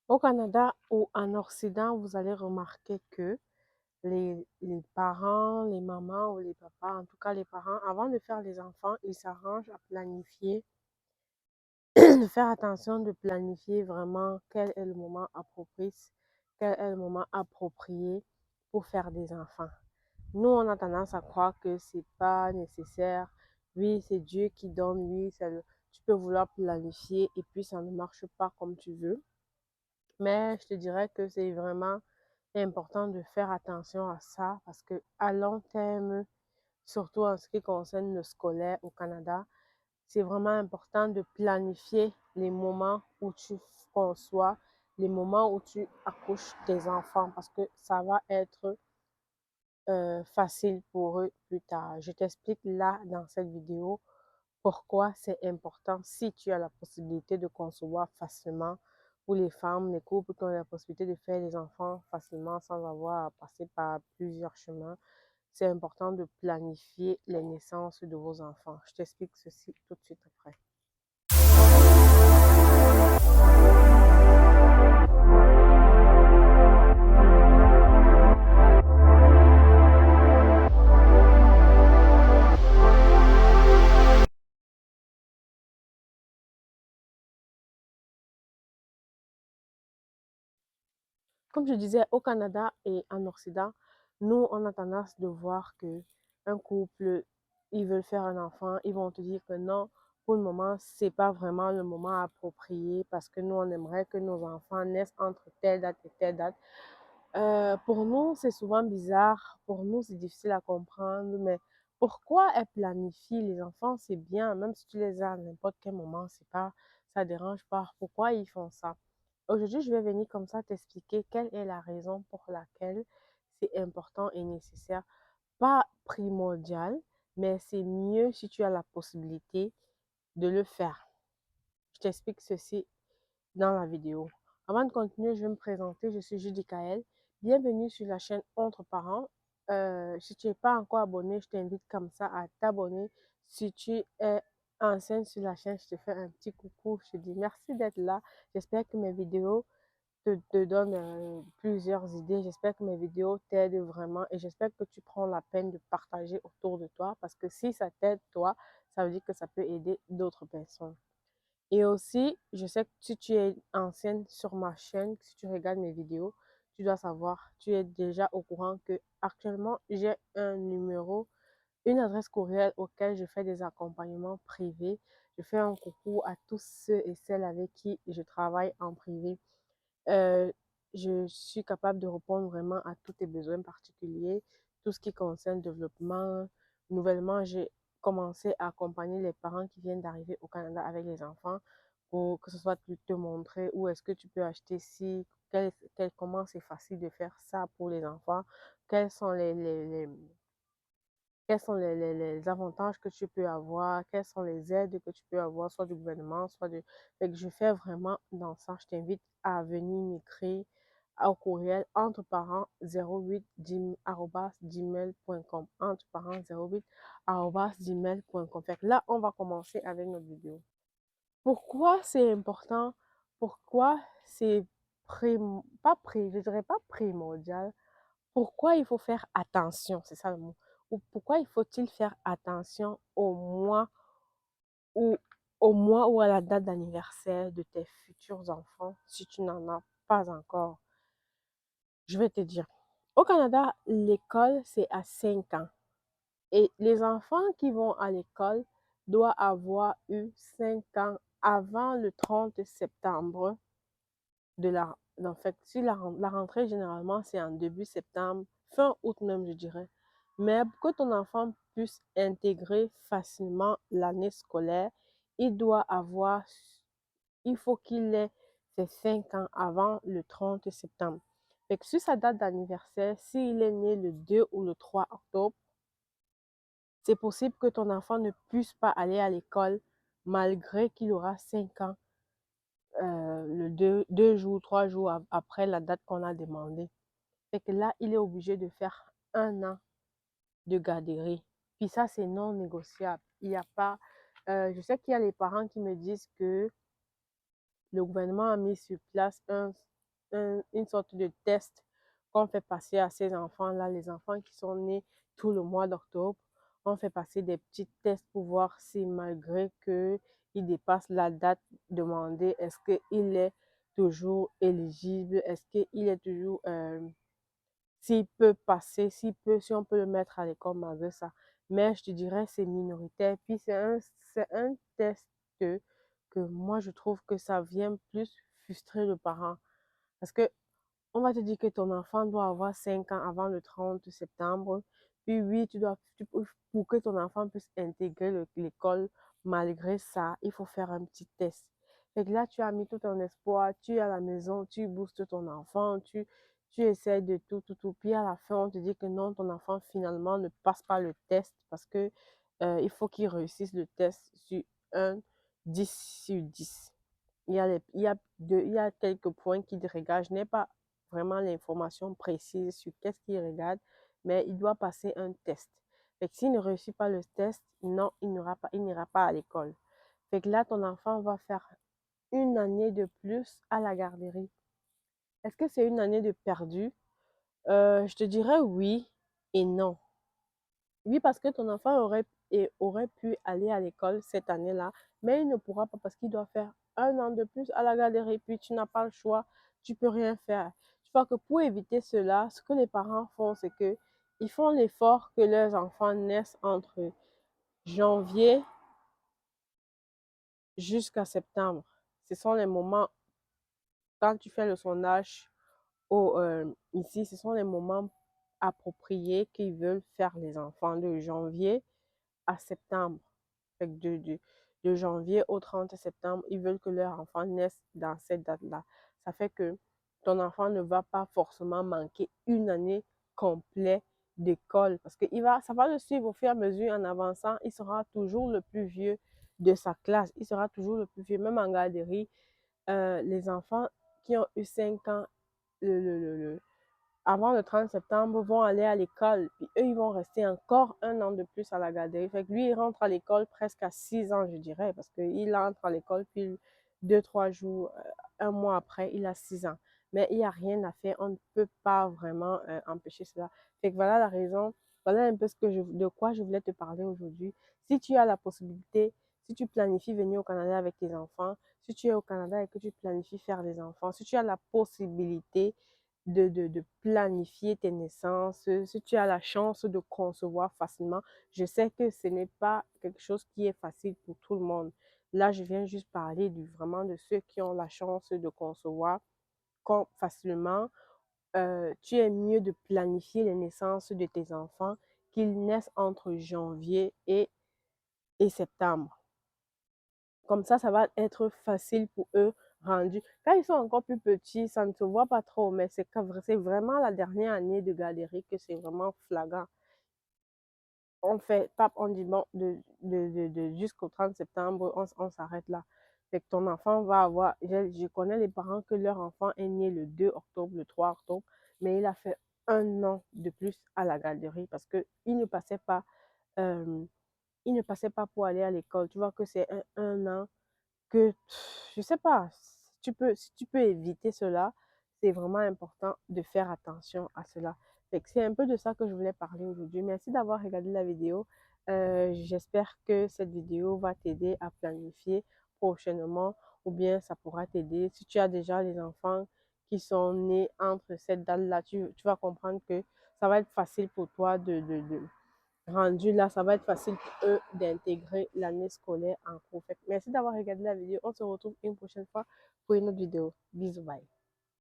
Au Canada ou en Occident, vous allez remarquer que les parents, les mamans ou les papas, en tout cas les parents, avant de faire les enfants, ils s'arrangent à planifier, de faire attention de planifier vraiment quel est le moment approprié, quel est le moment approprié pour faire des enfants. Nous, on a tendance à croire que c'est pas nécessaire. Oui, c'est Dieu qui donne, oui, tu peux vouloir planifier et puis ça ne marche pas comme tu veux. Mais je te dirais que c'est vraiment important de faire attention à ça parce que à long terme, surtout en ce qui concerne le scolaire au Canada, c'est vraiment important de planifier les moments où tu conçois, les moments où tu accouches tes enfants parce que ça va être facile pour eux plus tard. Je t'explique là dans cette vidéo pourquoi c'est important si tu as la possibilité de concevoir facilement pour les femmes, les couples qui ont la possibilité de faire les enfants facilement sans avoir à passer par plusieurs chemins. C'est important de planifier les naissances de vos enfants. Je t'explique ceci tout de suite après. Comme je disais, au Canada et en Occident, nous, on a tendance de voir que un couple, ils veulent faire un enfant, ils vont te dire que non, pour le moment, c'est pas vraiment le moment approprié parce que nous, on aimerait que nos enfants naissent entre telle date et telle date. Pour nous, c'est souvent bizarre. Pour nous, c'est difficile à comprendre, mais pourquoi elle planifie les enfants, c'est bien, même si tu les as à n'importe quel moment, c'est pas, ça dérange pas. Pourquoi ils font ça? Aujourd'hui, je vais venir comme ça t'expliquer quelle est la raison pour laquelle c'est important et nécessaire. Pas primordial, mais c'est mieux si tu as la possibilité de le faire. Je t'explique ceci dans la vidéo. Avant de continuer, je vais me présenter. Je suis Judy Kael. Bienvenue sur la chaîne Entre Parents. Si tu n'es pas encore abonné, je t'invite comme ça à t'abonner. Si tu es ancienne sur la chaîne, je te fais un petit coucou. Je te dis merci d'être là. J'espère que mes vidéos te donnent plusieurs idées. J'espère que mes vidéos t'aident vraiment et j'espère que tu prends la peine de partager autour de toi parce que si ça t'aide toi, ça veut dire que ça peut aider d'autres personnes. Et aussi, je sais que si tu es ancienne sur ma chaîne, si tu regardes mes vidéos, tu dois savoir, tu es déjà au courant que actuellement j'ai un numéro, une adresse courriel auquel je fais des accompagnements privés. Je fais un coucou à tous ceux et celles avec qui je travaille en privé. Euh, je suis capable de répondre vraiment à tous tes besoins particuliers, tout ce qui concerne le développement. Nouvellement, j'ai commencé à accompagner les parents qui viennent d'arriver au Canada avec les enfants pour que ce soit de te montrer où est-ce que tu peux acheter ci, comment c'est facile de faire ça pour les enfants, quels sont quels sont les avantages que tu peux avoir, quelles sont les aides que tu peux avoir, soit du gouvernement, soit de... Fait que je fais vraiment dans ça. Je t'invite à venir m'écrire au courriel entre parents 08 gmail.com entre parents 08 gmail.com. Fait que là, on va commencer avec notre vidéo. Pourquoi c'est important? Pourquoi c'est je dirais pas primordial, pourquoi il faut faire attention, c'est ça le mot, ou pourquoi il faut-il faire attention ou, au mois ou à la date d'anniversaire de tes futurs enfants si tu n'en as pas encore? Je vais te dire. Au Canada, l'école, c'est à 5 ans. Et les enfants qui vont à l'école doivent avoir eu 5 ans avant le 30 septembre de la... En fait, si la rentrée, généralement, c'est en début septembre, fin août même, je dirais. Mais pour que ton enfant puisse intégrer facilement l'année scolaire, il doit avoir, il faut qu'il ait ses 5 ans avant le 30 septembre. Fait que sur sa date d'anniversaire, s'il est né le 2 ou le 3 octobre, c'est possible que ton enfant ne puisse pas aller à l'école malgré qu'il aura 5 ans le 2 jours, 3 jours après la date qu'on a demandé. Fait que là, il est obligé de faire 1 an de garderie. Puis ça, c'est non négociable. Il n'y a pas... je sais qu'il y a les parents qui me disent que le gouvernement a mis sur place une sorte de test qu'on fait passer à ces enfants-là, les enfants qui sont nés tout le mois d'octobre. On fait passer des petits tests pour voir si malgré qu'il dépasse la date demandée, est-ce qu'il est toujours éligible, est-ce qu'il est toujours, s'il peut passer, si on peut le mettre à l'école malgré ça. Mais je te dirais, c'est minoritaire. Puis c'est un test que moi, je trouve que ça vient plus frustrer le parent. Parce que on va te dire que ton enfant doit avoir 5 ans avant le 30 septembre. Puis oui, pour que ton enfant puisse intégrer l'école, malgré ça, il faut faire un petit test. Fait que là, tu as mis tout ton espoir, tu es à la maison, tu boostes ton enfant, tu essaies de tout, tout, tout. Puis à la fin, on te dit que non, ton enfant finalement ne passe pas le test parce que il faut qu'il réussisse le test sur un 10 sur 10. Il y a quelques points qui dégagent. Je n'ai pas vraiment l'information précise sur qu'est-ce qu'il regarde, mais il doit passer un test. Fait que s'il ne réussit pas le test, non, il n'ira pas à l'école. Fait que là, ton enfant va faire une année de plus à la garderie. Est-ce que c'est une année de perdu? Je te dirais oui et non. Oui, parce que ton enfant aurait pu aller à l'école cette année-là, mais il ne pourra pas parce qu'il doit faire un an de plus à la garderie, puis tu n'as pas le choix, tu peux rien faire. Tu vois que pour éviter cela, ce que les parents font, c'est que ils font l'effort que leurs enfants naissent entre janvier jusqu'à septembre. Ce sont les moments, quand tu fais le sondage ici, ce sont les moments appropriés qu'ils veulent faire les enfants de janvier à septembre. Fait que de janvier au 30 septembre, ils veulent que leur enfant naisse dans cette date-là. Ça fait que ton enfant ne va pas forcément manquer une année complète d'école parce que ça va le suivre au fur et à mesure en avançant. Il sera toujours le plus vieux de sa classe. Il sera toujours le plus vieux. Même en garderie, les enfants qui ont eu 5 ans le, avant le 30 septembre, vont aller à l'école. Puis eux, ils vont rester encore un an de plus à la garderie. Fait que lui, il rentre à l'école presque à 6 ans, je dirais, parce qu'il entre à l'école, puis 2, 3 jours, un mois après, il a 6 ans. Mais il n'y a rien à faire. On ne peut pas vraiment empêcher cela. Fait que voilà la raison. Voilà un peu de quoi je voulais te parler aujourd'hui. Si tu as la possibilité, si tu planifies venir au Canada avec tes enfants, si tu es au Canada et que tu planifies faire des enfants, si tu as la possibilité de planifier tes naissances, si tu as la chance de concevoir facilement, je sais que ce n'est pas quelque chose qui est facile pour tout le monde. Là, je viens juste parler vraiment de ceux qui ont la chance de concevoir facilement. Tu es mieux de planifier les naissances de tes enfants qu'ils naissent entre janvier et septembre. Comme ça va être facile pour eux rendu. Quand ils sont encore plus petits, ça ne se voit pas trop, mais c'est vraiment la dernière année de garderie que c'est vraiment flagrant. On fait, on dit bon, jusqu'au 30 septembre, on s'arrête là. Fait que ton enfant va avoir, je connais les parents que leur enfant est né le 2 octobre, le 3 octobre, mais il a fait un an de plus à la garderie parce qu'il ne passait pas, euh, il ne passait pas pour aller à l'école. Tu vois que c'est un an que, je sais pas, si tu peux éviter cela, c'est vraiment important de faire attention à cela. Fait que c'est un peu de ça que je voulais parler aujourd'hui. Merci d'avoir regardé la vidéo. J'espère que cette vidéo va t'aider à planifier prochainement ou bien ça pourra t'aider. Si tu as déjà les enfants qui sont nés entre cette date-là, tu vas comprendre que ça va être facile pour toi rendu là, ça va être facile pour eux d'intégrer l'année scolaire en cours. Fait que merci d'avoir regardé la vidéo. On se retrouve une prochaine fois pour une autre vidéo. Bisous, bye.